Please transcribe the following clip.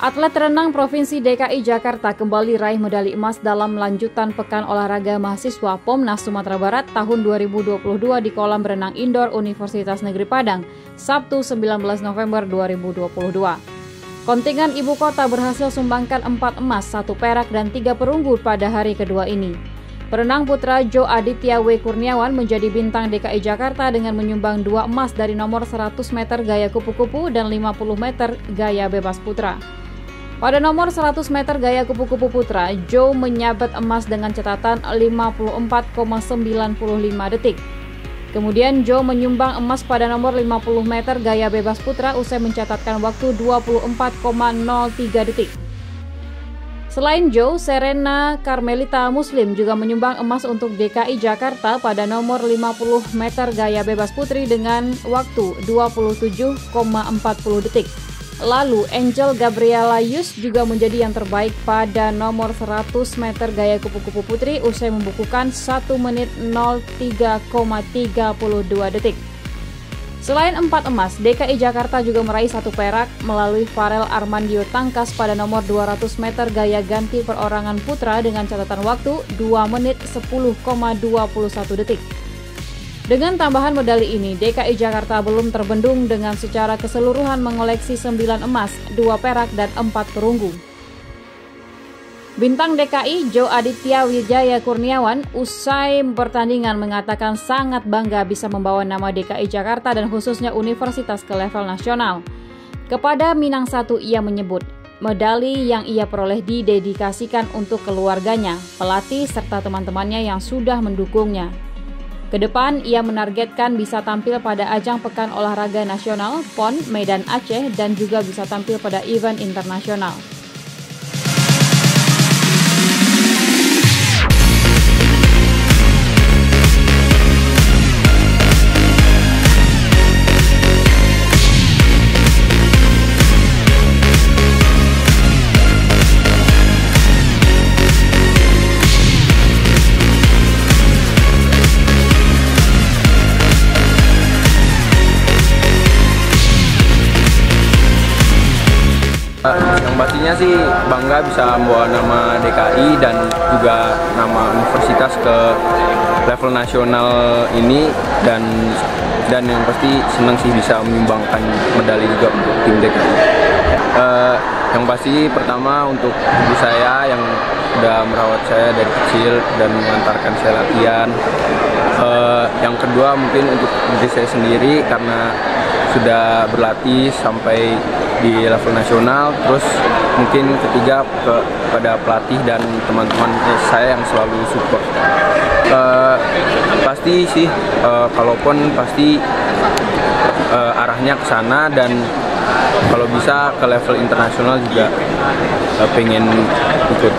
Atlet renang Provinsi DKI Jakarta kembali raih medali emas dalam lanjutan Pekan Olahraga Mahasiswa POMNAS Sumatera Barat tahun 2022 di kolam renang indoor Universitas Negeri Padang, Sabtu 19 November 2022. Kontingen ibu kota berhasil sumbangkan 4 emas, 1 perak, dan 3 perunggu pada hari kedua ini. Perenang putra Joe Aditya W. Kurniawan menjadi bintang DKI Jakarta dengan menyumbang 2 emas dari nomor 100 meter gaya kupu-kupu dan 50 meter gaya bebas putra. Pada nomor 100 meter gaya kupu-kupu putra, Joe menyabet emas dengan catatan 54,95 detik. Kemudian Joe menyumbang emas pada nomor 50 meter gaya bebas putra usai mencatatkan waktu 24,03 detik. Selain Joe, Serena Carmelita Muslim juga menyumbang emas untuk DKI Jakarta pada nomor 50 meter gaya bebas putri dengan waktu 27,40 detik. Lalu Angel Gabriela Yus juga menjadi yang terbaik pada nomor 100 meter gaya kupu-kupu putri usai membukukan 1 menit 03,32 detik. Selain 4 emas, DKI Jakarta juga meraih 1 perak melalui Farel Armandio Tangkas pada nomor 200 meter gaya ganti perorangan putra dengan catatan waktu 2 menit 10,21 detik. Dengan tambahan medali ini, DKI Jakarta belum terbendung dengan secara keseluruhan mengoleksi 9 emas, 2 perak, dan 4 perunggu. Bintang DKI Joe Aditya Wijaya Kurniawan usai pertandingan mengatakan sangat bangga bisa membawa nama DKI Jakarta dan khususnya universitas ke level nasional. Kepada Minang 1 ia menyebut, medali yang ia peroleh didedikasikan untuk keluarganya, pelatih, serta teman-temannya yang sudah mendukungnya. Kedepan, ia menargetkan bisa tampil pada ajang Pekan Olahraga Nasional PON Medan Aceh dan juga bisa tampil pada event internasional. Yang pastinya sih bangga bisa membawa nama DKI dan juga nama universitas ke level nasional ini dan yang pasti senang sih bisa menyumbangkan medali juga untuk tim DKI. Yang pasti pertama untuk ibu saya yang sudah merawat saya dari kecil dan mengantarkan saya latihan. Yang kedua mungkin untuk diri saya sendiri karena sudah berlatih sampai di level nasional. Terus mungkin ketiga kepada pelatih dan teman-teman saya yang selalu support. Pasti sih kalaupun pasti arahnya ke sana dan kalau bisa ke level internasional juga pengen ikut.